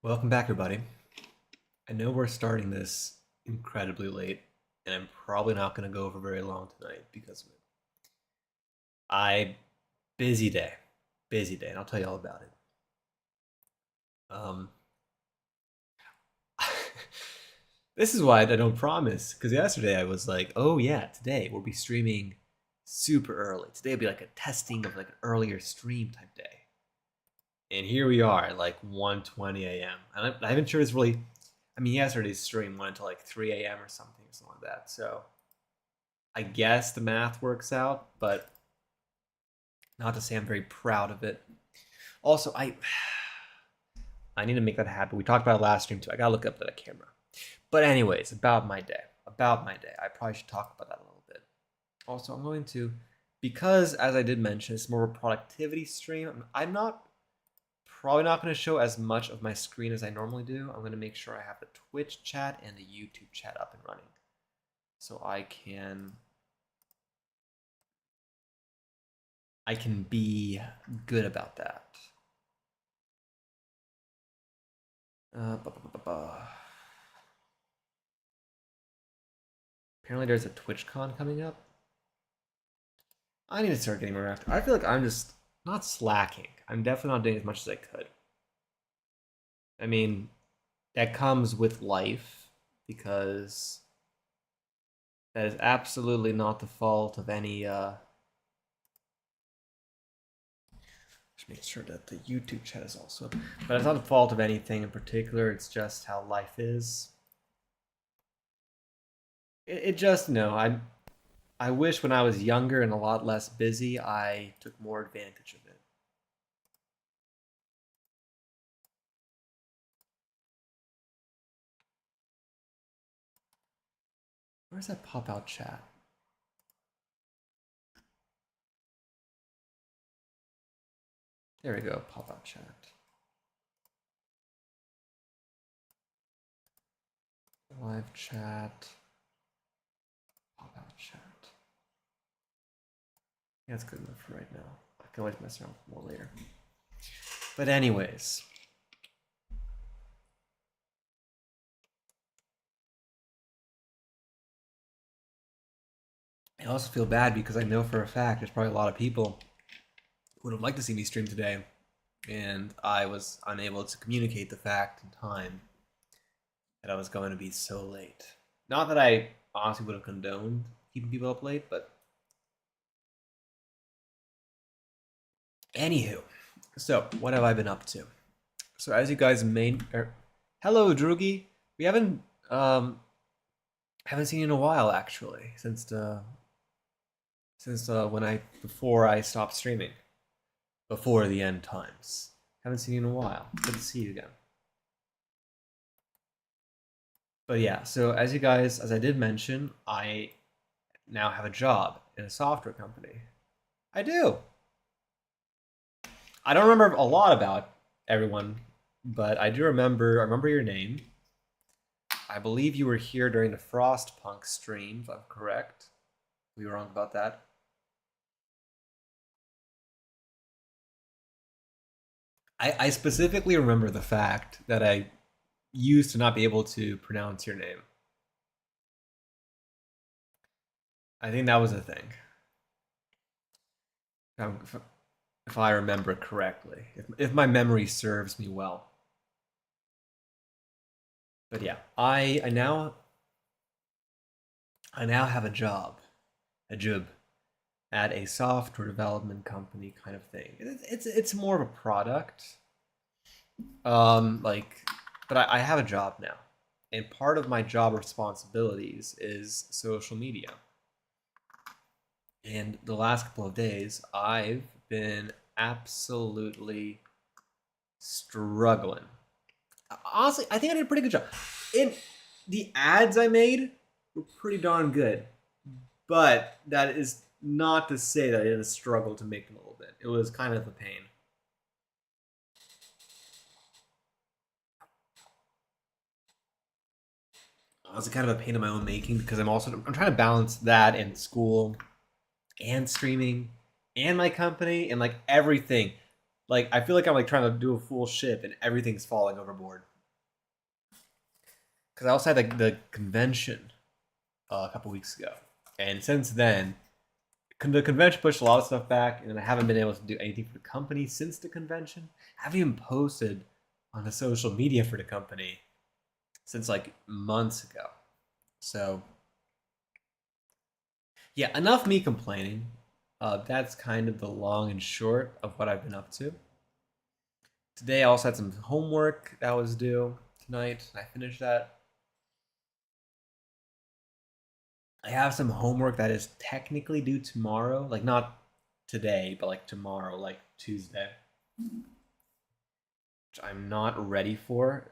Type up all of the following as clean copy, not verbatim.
Welcome back, everybody. I know we're starting this incredibly late, and I'm probably not going to go for very long tonight because of it. I busy day, and I'll tell you all about it. Um, this is why I don't promise, because yesterday I was like, "Oh yeah, today we'll be streaming super early. Today will be like a testing of like an earlier stream type day." And here we are at like 1:20 a.m. And I'm not even sure it's really. I mean, yesterday's stream went until like 3 a.m. or something like that. So I guess the math works out, but not to say I'm very proud of it. Also, I need to make that happen. We talked about it last stream too. I gotta look up that camera. But anyways, about my day. About my day. I probably should talk about that a little bit. Also, I'm going to, because as I did mention, it's more of a productivity stream. I'm not probably not going to show as much of my screen as I normally do. I'm going to make sure I have the Twitch chat and the YouTube chat up and running, so I can be good about that. Apparently there's a TwitchCon coming up. I need to start getting more active. I feel like I'm just not slacking. I'm definitely not doing as much as I could. I mean, that comes with life, because that is absolutely not the fault of any just make sure that the YouTube chat is also, but it's not the fault of anything in particular. It's just how life is. It just I wish when I was younger and a lot less busy, I took more advantage of it. Where's that pop out chat? There we go, pop out chat. Live chat. Pop out chat. Yeah, that's good enough for right now. I can always mess around with more later. But anyways. I also feel bad because I know for a fact there's probably a lot of people who would have liked to see me stream today, and I was unable to communicate the fact in time that I was going to be so late. Not that I honestly would have condoned keeping people up late, but anywho. So, what have I been up to? So, as you guys may, hello, Drugi. We haven't seen you in a while actually, since when before I stopped streaming, before the end times. Haven't seen you in a while. Good to see you again. But yeah, so as I did mention, I now have a job in a software company. I do. I don't remember a lot about everyone, but I remember your name. I believe you were here during the Frostpunk stream, if I'm correct. We were wrong about that. I specifically remember the fact that I used to not be able to pronounce your name. I think that was a thing. If I remember correctly, if my memory serves me well. But yeah, I now have a job at a software development company kind of thing. It's more of a product. Like, but I have a job now, and part of my job responsibilities is social media. And the last couple of days, I've been absolutely struggling. Honestly, I think I did a pretty good job. In the ads I made were pretty darn good, but that is not to say that I didn't struggle to make them a little bit. It was kind of a pain. It was kind of a pain in my own making because I'm trying to balance that and school and streaming and my company and like everything. Like I feel like I'm like trying to do a full ship and everything's falling overboard. because I also had the convention a couple weeks ago, and since then, the convention pushed a lot of stuff back, and I haven't been able to do anything for the company since the convention. I haven't even posted on the social media for the company since like months ago. So, yeah, enough me complaining. That's kind of the long and short of what I've been up to. Today I also had some homework that was due tonight. I finished that. I have some homework that is technically due tomorrow, like not today, but like tomorrow, like Tuesday, which I'm not ready for.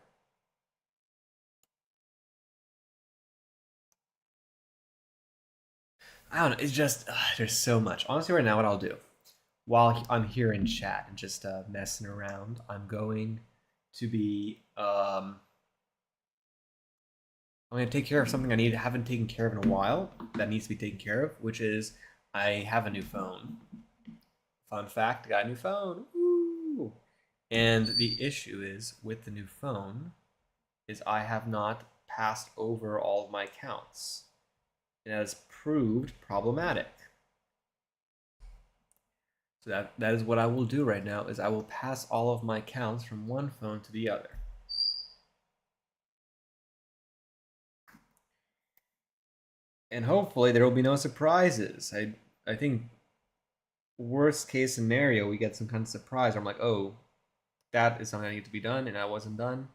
I don't know. It's just there's so much. Honestly, right now, what I'll do while I'm here in chat and just messing around, I'm going to be I'm gonna take care of something haven't taken care of in a while that needs to be taken care of, which is I have a new phone. Fun fact, I got a new phone. Woo! And the issue is with the new phone is I have not passed over all of my accounts. It has proved problematic. So that is what I will do right now is I will pass all of my accounts from one phone to the other. And hopefully there will be no surprises. I think worst case scenario we get some kind of surprise where I'm like, oh, that is something that needs to be done and that wasn't done.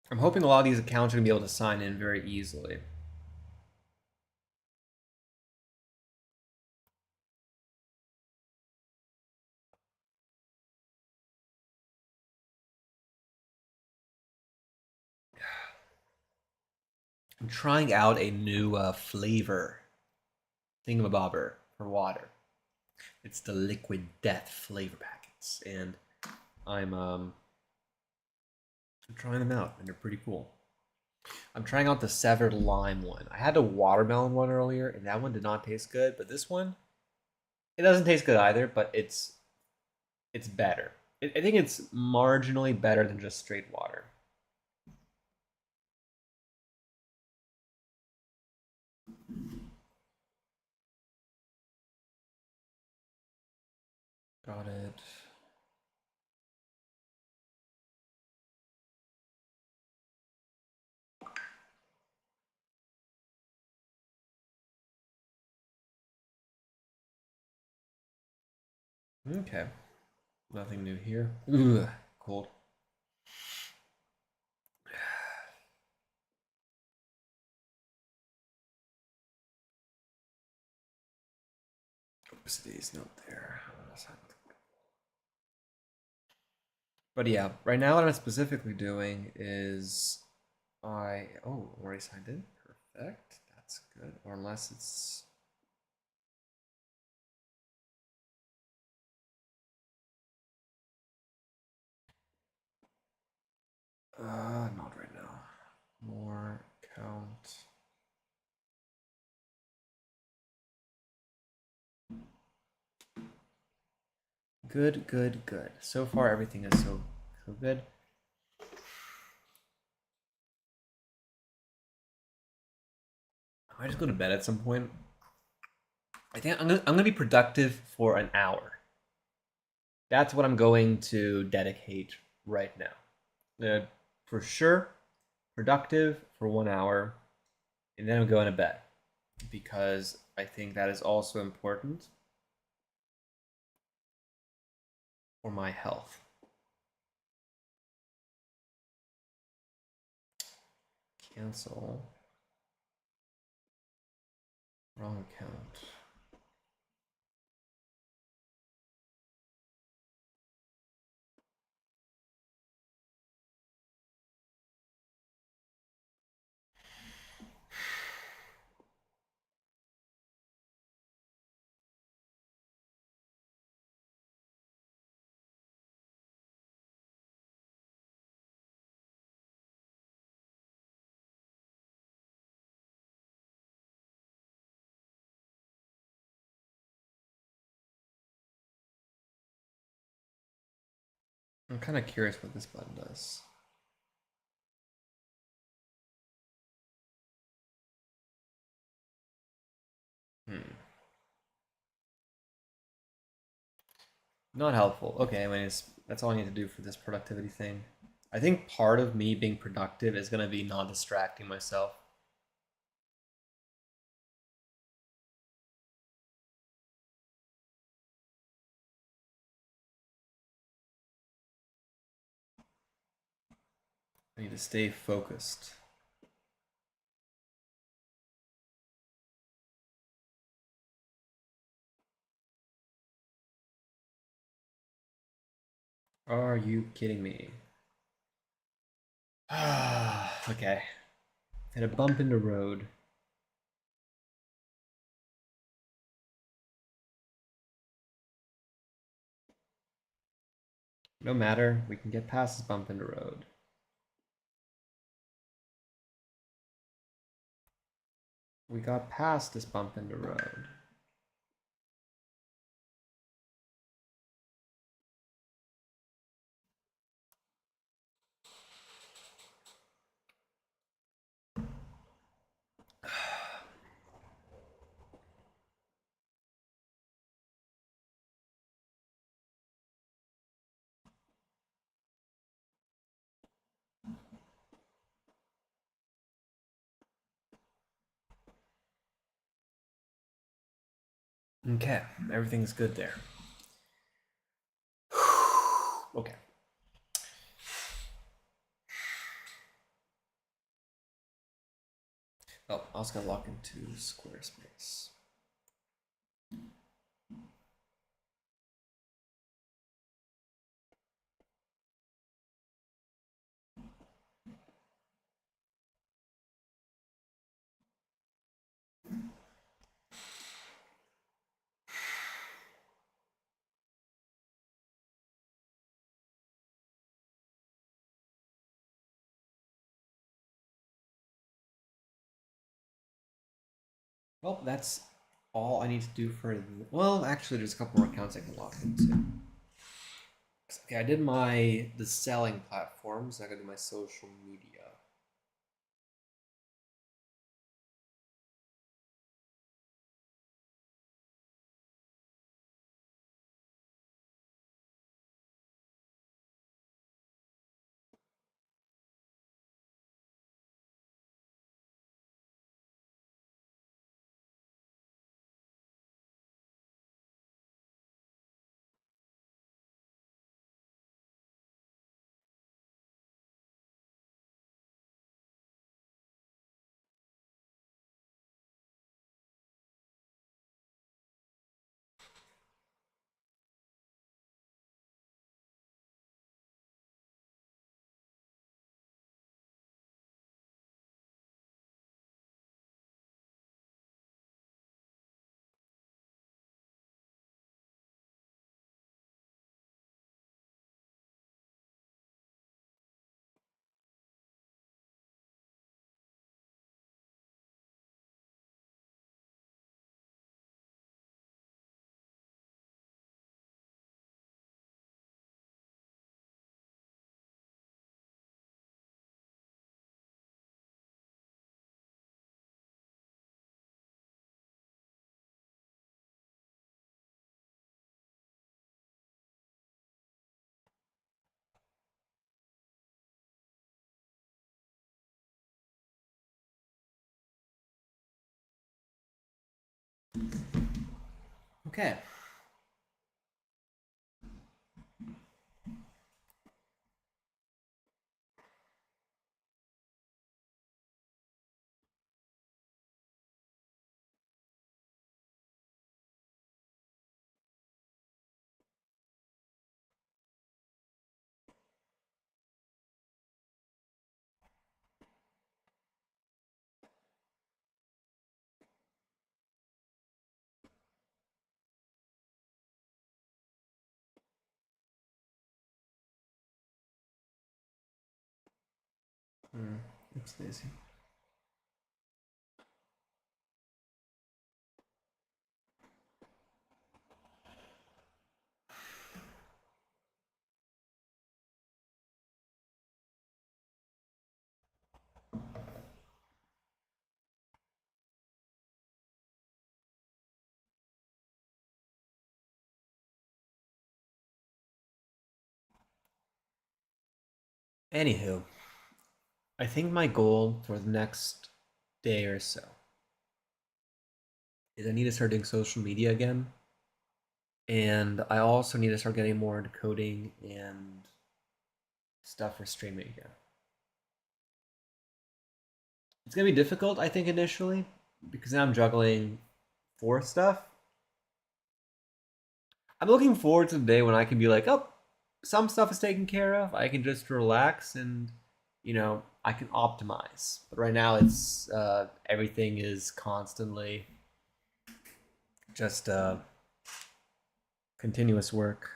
I'm hoping a lot of these accounts are gonna be able to sign in very easily. I'm trying out a new flavor thingamabobber for water. It's the Liquid Death flavor packets, and I'm trying them out, and they're pretty cool. I'm trying out the Severed Lime one. I had a watermelon one earlier, and that one did not taste good, but this one, it doesn't taste good either, but it's better. I think it's marginally better than just straight water. Got it. Okay. Nothing new here. Ugh, cold. Oopsies, not there. But yeah, right now what I'm specifically doing is already signed in. Perfect. That's good. Or unless it's not right now. More count. Good, good, good. So far everything is so good. I might just go to bed at some point. I think I'm gonna be productive for an hour. That's what I'm going to dedicate right now. For sure, productive for 1 hour, and then I'm going to bed because I think that is also important for my health. Cancel. Wrong account. I'm kind of curious what this button does. Not helpful. Okay, I mean, that's all I need to do for this productivity thing. I think part of me being productive is going to be not distracting myself. I need to stay focused. Are you kidding me? Okay. Hit a bump in the road. No matter, we can get past this bump in the road. We got past this bump in the road. Okay, everything's good there. Okay. Oh, I was gonna log into Squarespace. Well, that's all I need to do for. Well, actually, there's a couple more accounts I can log into. Okay, I did the selling platforms. I gotta do my social media. Okay. Oops, Daisy. Anywho, I think my goal for the next day or so is I need to start doing social media again. And I also need to start getting more into coding and stuff for streaming again. It's gonna be difficult, I think, initially, because now I'm juggling four stuff. I'm looking forward to the day when I can be like, oh, some stuff is taken care of. I can just relax and, I can optimize. But right now, it's everything is constantly just continuous work.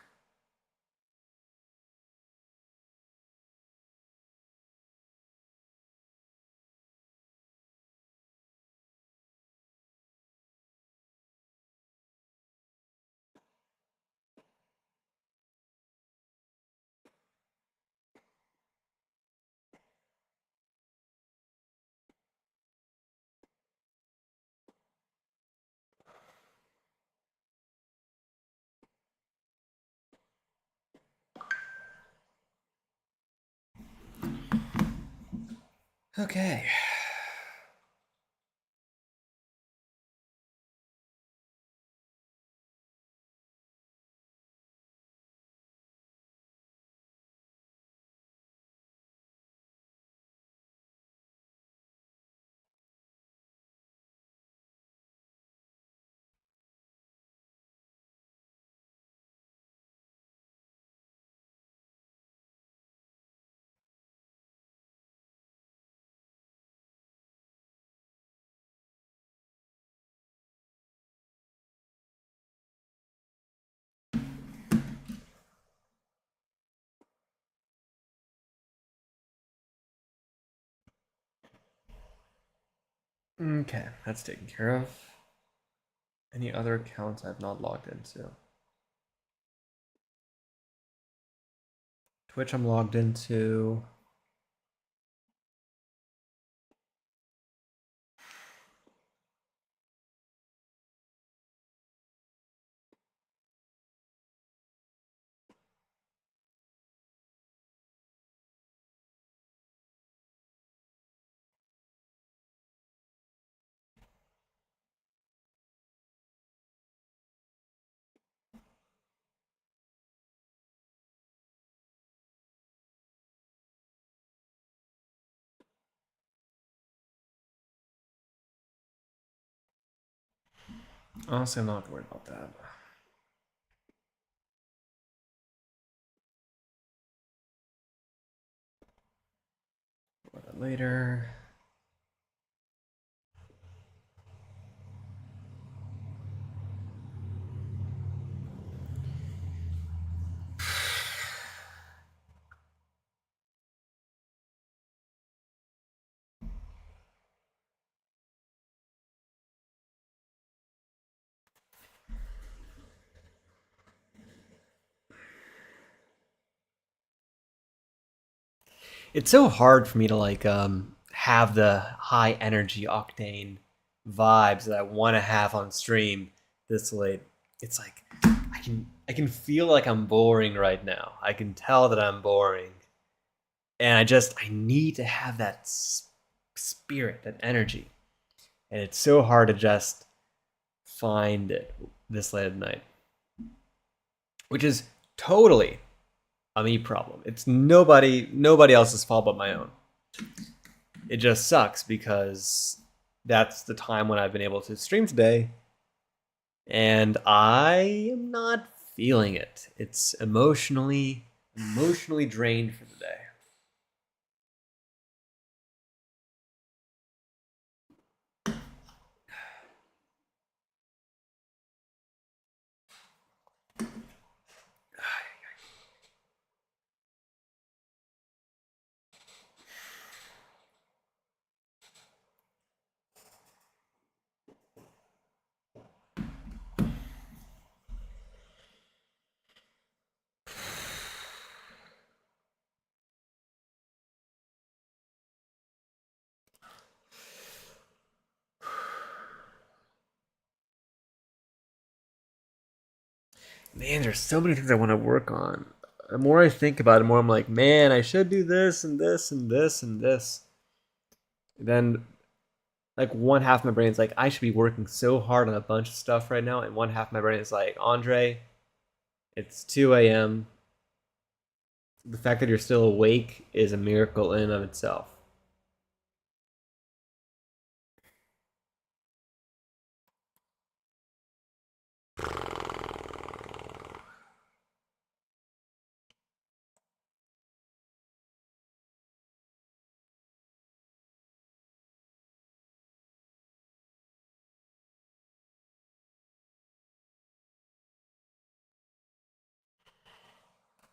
Okay. Okay, that's taken care of. Any other accounts I've not logged into? Twitch I'm logged into. Honestly, I'm not worried about that. About that later. It's so hard for me to have the high energy octane vibes that I want to have on stream this late. It's like I can feel like I'm boring right now. I can tell that I'm boring, and I need to have that spirit, that energy, and it's so hard to just find it this late at night, which is totally a me problem. It's nobody else's fault but my own. It just sucks because that's the time when I've been able to stream today, and I am not feeling it. It's emotionally drained for the day. Man, there's so many things I want to work on. The more I think about it, the more I'm like, man, I should do this and this and this and this. Then, like, one half of my brain is like, I should be working so hard on a bunch of stuff right now, and one half of my brain is like, Andre, it's 2 a.m. The fact that you're still awake is a miracle in and of itself.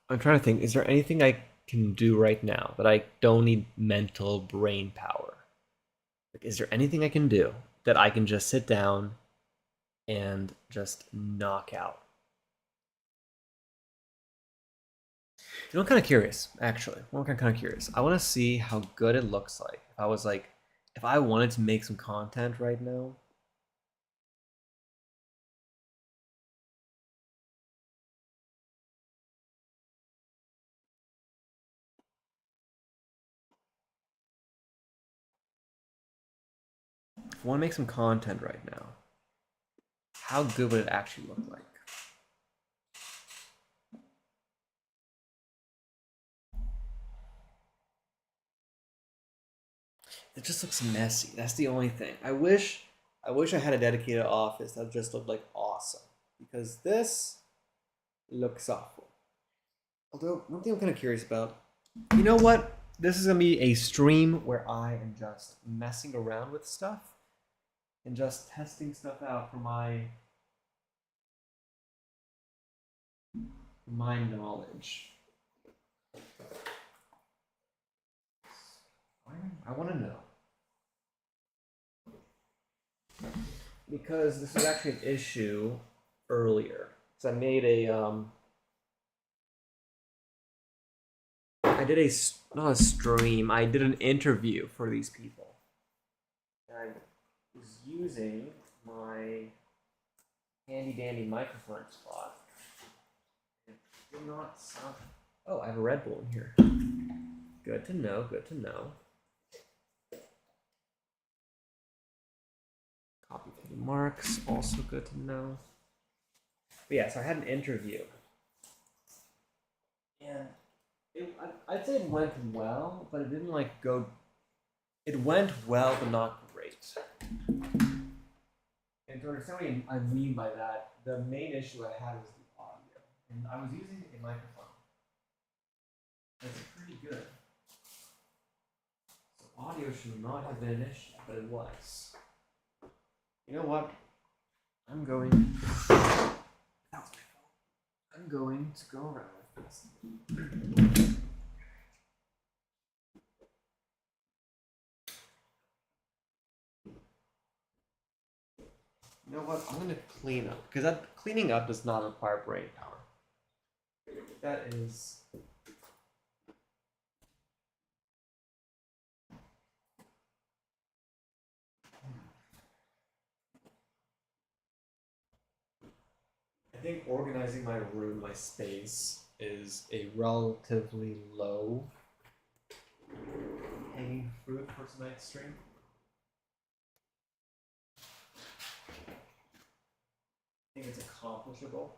I'm trying to think, is there anything I can do right now that I don't need mental brain power? Like, is there anything I can do that I can just sit down and just knock out? You know, I'm kind of curious, actually. I'm kind of curious. I want to see how good it looks like. If I was like, if I wanted to make some content right now, if I want to make some content right now, how good would it actually look like? It just looks messy. That's the only thing. I wish I had a dedicated office that just looked like awesome. Because this looks awful. Although one thing I'm kind of curious about, you know what? This is gonna be a stream where I am just messing around with stuff and just testing stuff out for my knowledge. I want to know because this was actually an issue earlier. So I made I did a not a stream. I did an interview for these people. And I was using my handy dandy microphone spot. It did not sound. Oh, I have a Red Bull in here. Good to know. Good to know. Copy to the marks. Also good to know. But yeah, so I had an interview, and I'd say it went well, but it didn't like go. It went well, but not great. And to understand what I mean by that, the main issue I had was the audio, and I was using a microphone that's pretty good. So audio should not have been an issue, but it was. You know what? I'm going. That was my fault. I'm going to go around with this. You know what? I'm gonna clean up because that cleaning up does not require brain power. That is. I think organizing my room, my space, is a relatively low hanging fruit for tonight's stream. I think it's accomplishable.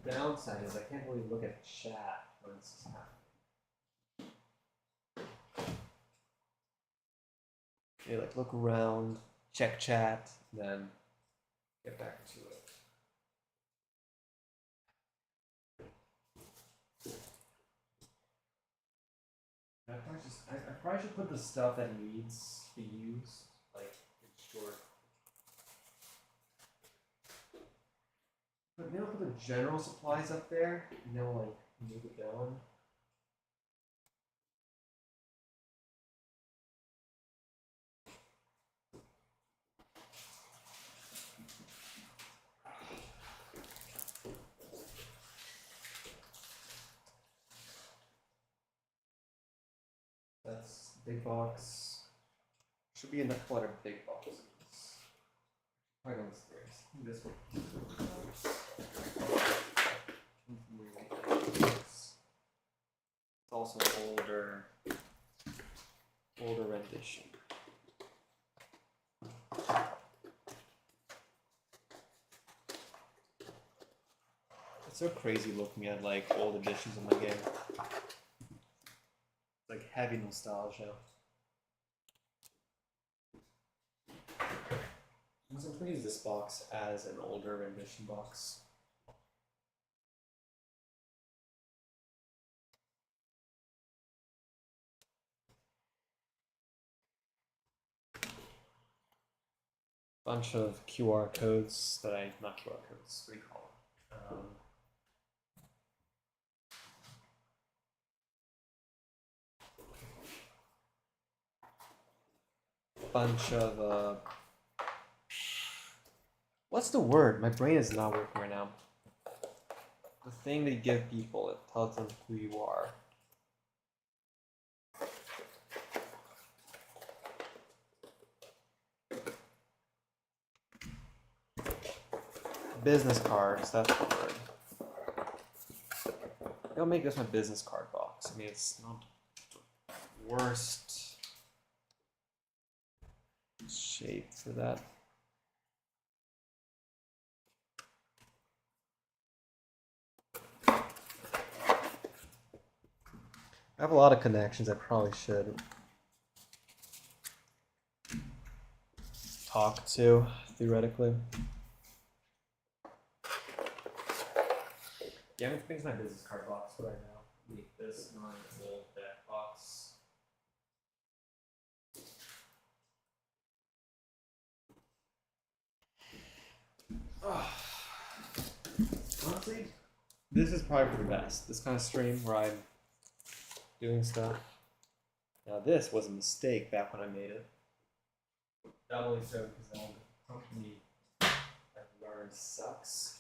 The downside is I can't really look at chat when this is happening. You like look around, check chat, then get back to it. I probably should put the stuff that needs to be used, like in short. But maybe I'll put the general supplies up there, and then we'll like move it down. big box. Should be in the clutter big boxes. Right on the stairs. This one. It's also an older rendition. It's so crazy looking at like old editions of my game. It's like heavy nostalgia. I'm going to use this box as an older rendition box. Bunch of QR codes that not QR codes, what do you call them? Bunch of what's the word? My brain is not working right now. The thing that you give people, it tells them who you are. Business cards, that's the word. I'll make this my business card box. I mean, it's not the worst shape for that. I have a lot of connections. I probably should talk to, theoretically. Yeah, I'm gonna my business card box right now. Make this my old deck box. Honestly, this is probably for the best. This kind of stream where I'm doing stuff. Now this was a mistake back when I made it. Doubly so because now the company I've learned sucks.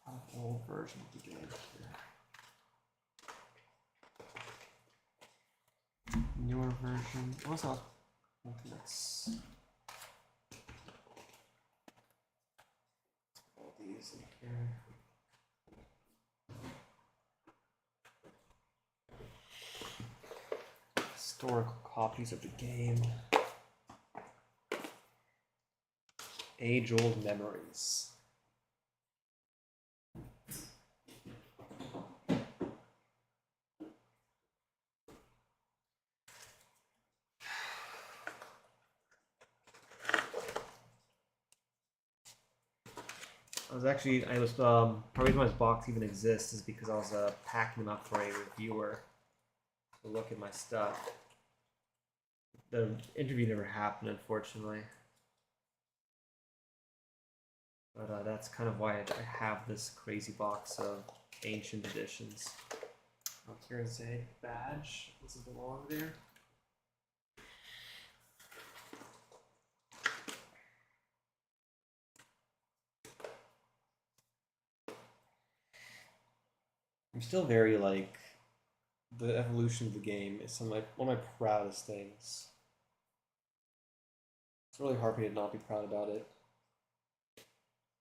An old version of the game here. Newer version. What's up? Let's all these in here. Historical copies of the game. Age-old memories. The reason why this box even exists is because I was packing them up for a reviewer to look at my stuff. The interview never happened, unfortunately. But that's kind of why I have this crazy box of ancient editions. Oh, here's a badge. Doesn't belong there. I'm still very the evolution of the game is one of my proudest things. It's really hard for me to not be proud about it.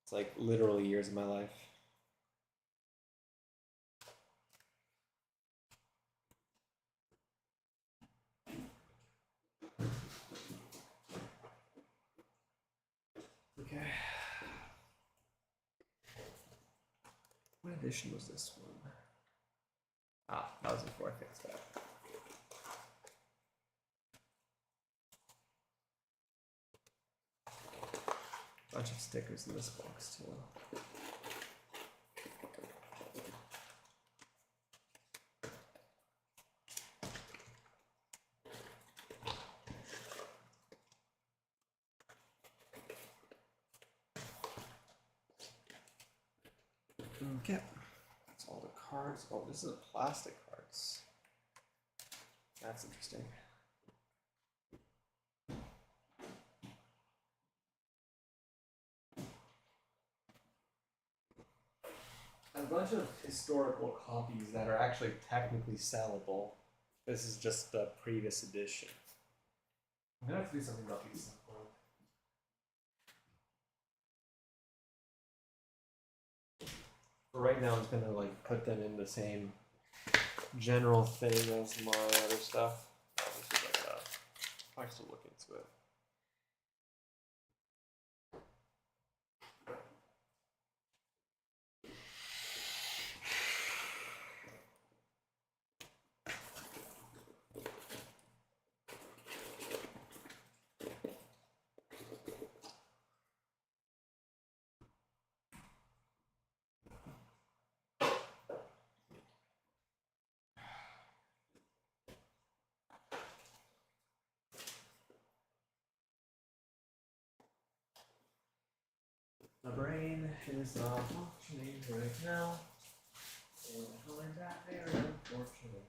It's like literally years of my life. Okay. What edition was this one? Ah, that was before I fixed that. Bunch of stickers in this box too. Okay. That's all the cards. Oh, this is a plastic cards. That's interesting. a bunch of historical copies that are actually technically sellable. This is just the previous edition. I'm gonna have to do something about these. For right now, I'm just gonna like put them in the same general thing as my other stuff. This is like I still look into it. My brain is not functioning right now. And I find that very unfortunate.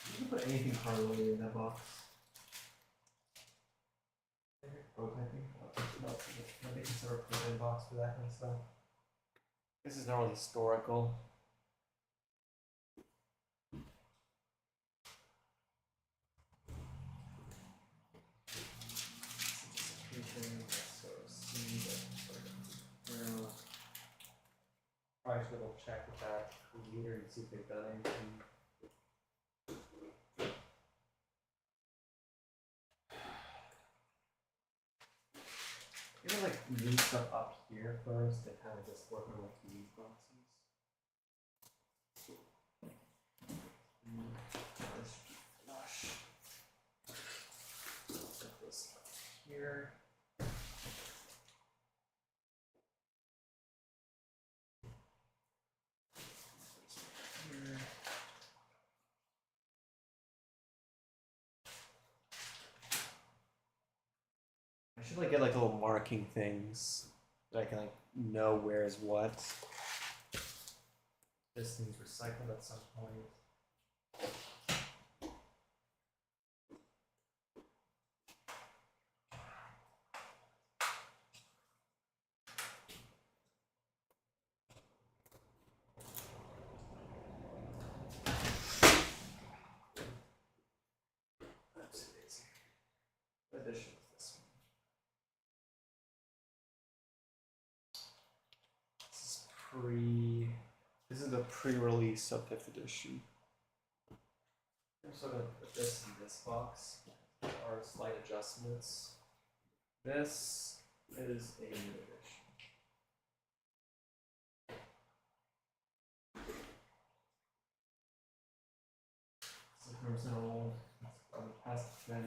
You can put anything hardware in that box. Prototyping. They consider a prototype box for that kind of stuff. This is not really historical. Probably should double check with that computer and see if they've done anything. You know, like move stuff up here first and kind of just work on like these boxes. This flush. Set this up here. I should like get like little marking things that I can like know where is what. This thing's recycled at some point. That's amazing. What edition is this one? This is the pre-release of 5th edition. I'm sort of put this in this box. There are slight adjustments. This is a new edition. It's 100% old. It's from the past then.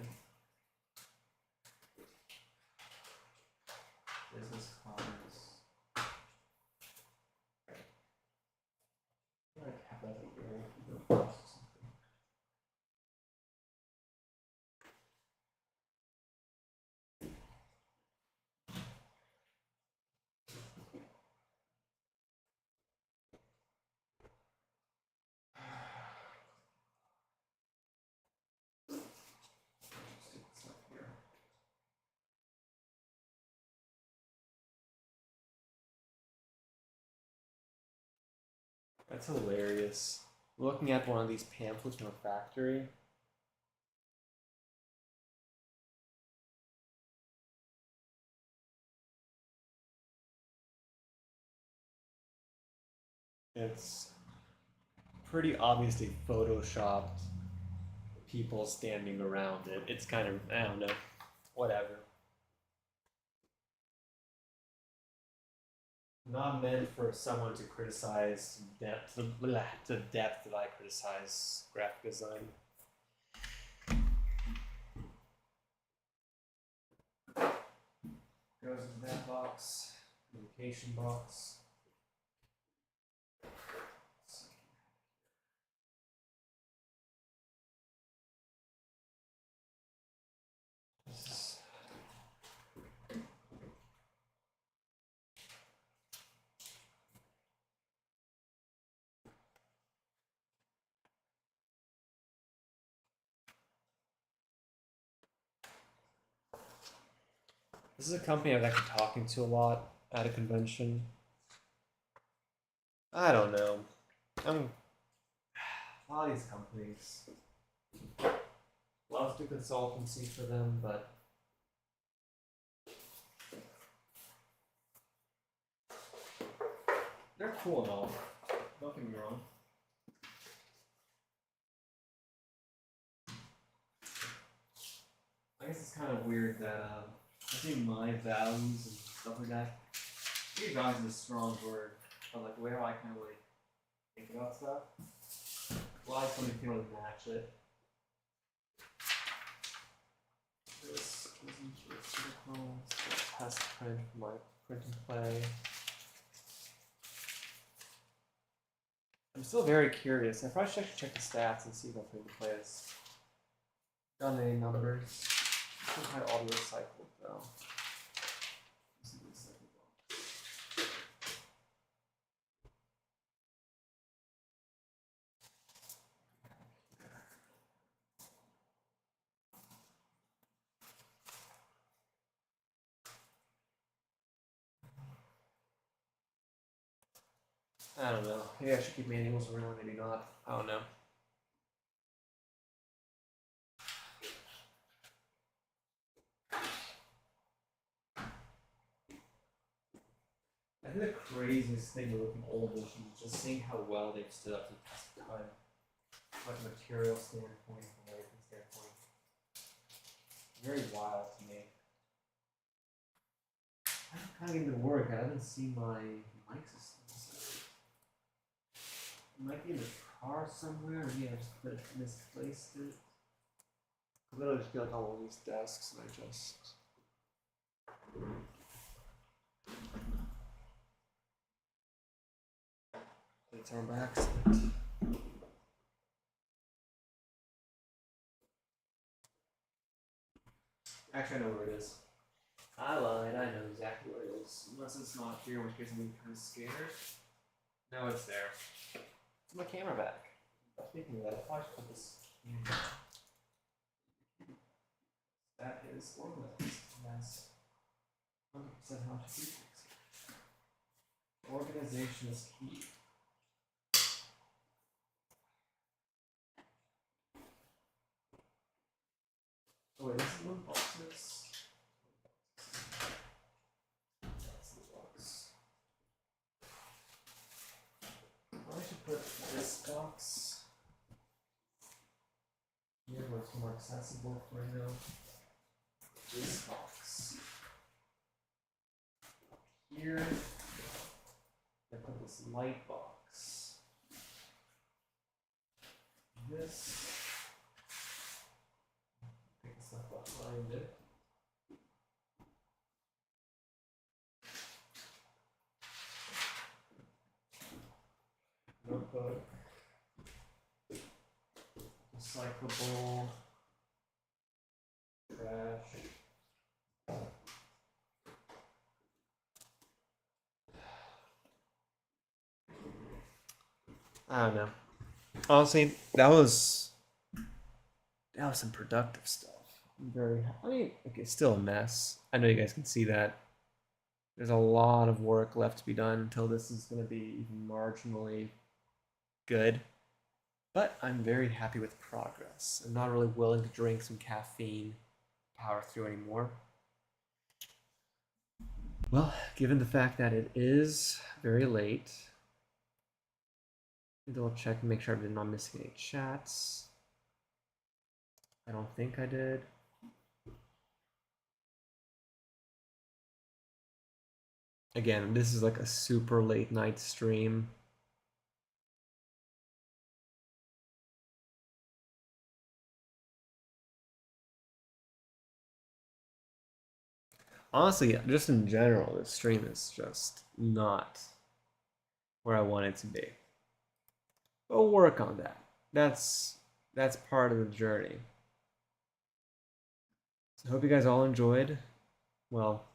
Business cards. I have that over here. That's hilarious. Looking at one of these pamphlets from a factory. It's pretty obviously photoshopped people standing around it. It's kind of, I don't know, whatever. Not meant for someone to criticize depth, the depth that I criticize graphic design. Goes into that box, communication box. This is a company I was actually talking to a lot at a convention. I don't know. I'm a lot of these companies love to do consultancy for them, but they're cool and all. Don't get me wrong. I guess it's kind of weird that I think my values and stuff like that. Maybe values is a strong word, but like the way how I kind of like think about stuff, a lot of something can really match it. This test print for my print and play. I'm still very curious. I probably should actually check the stats and see if my print and play has done any numbers. Some kind of audio recycled though. I don't know. Maybe I should keep manuals around, maybe not. I don't know. I think the craziest thing with looking old editions is just seeing how well they've stood up to the test of time. Like a material standpoint, from everything standpoint. Very wild to me. I'm kind of getting to work. I haven't seen my mic systems. It might be in the car somewhere. Maybe I just put it misplaced it. I literally just feel like all these desks and I just. It's on by accident. Actually, I know where it is. I lied. I know exactly where it is. Unless it's not here, in which case I'm being kind of scared. No, it's there. It's my camera back. Speaking of that, I probably should put this in. That is organized. That's 100% how to do things. Organization is key. Oh wait, this is one boxes. That's the box. I should put this box here where it's more accessible for now. This box here. I put this light box. This. Pick this up behind it. Notebook. Recyclable. Trash. I don't know. Honestly, that was some productive stuff. I'm very. I mean, it's still a mess. I know you guys can see that. There's a lot of work left to be done until this is going to be even marginally good. But I'm very happy with progress. I'm not really willing to drink some caffeine to power through anymore. Well, given the fact that it is very late, I'll check and make sure I'm not missing any chats. I don't think I did. Again, this is like a super late night stream. Honestly, just in general, this stream is just not where I want it to be. But we'll work on that. That's part of the journey. So I hope you guys all enjoyed. Well,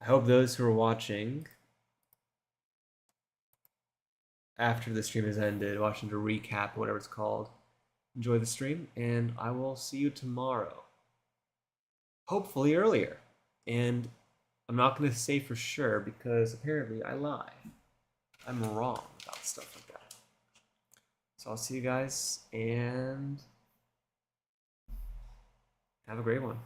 I hope those who are watching after the stream has ended, watching the recap, whatever it's called, enjoy the stream, and I will see you tomorrow. Hopefully earlier. And I'm not going to say for sure because apparently I lie. I'm wrong about stuff like that. So I'll see you guys and have a great one.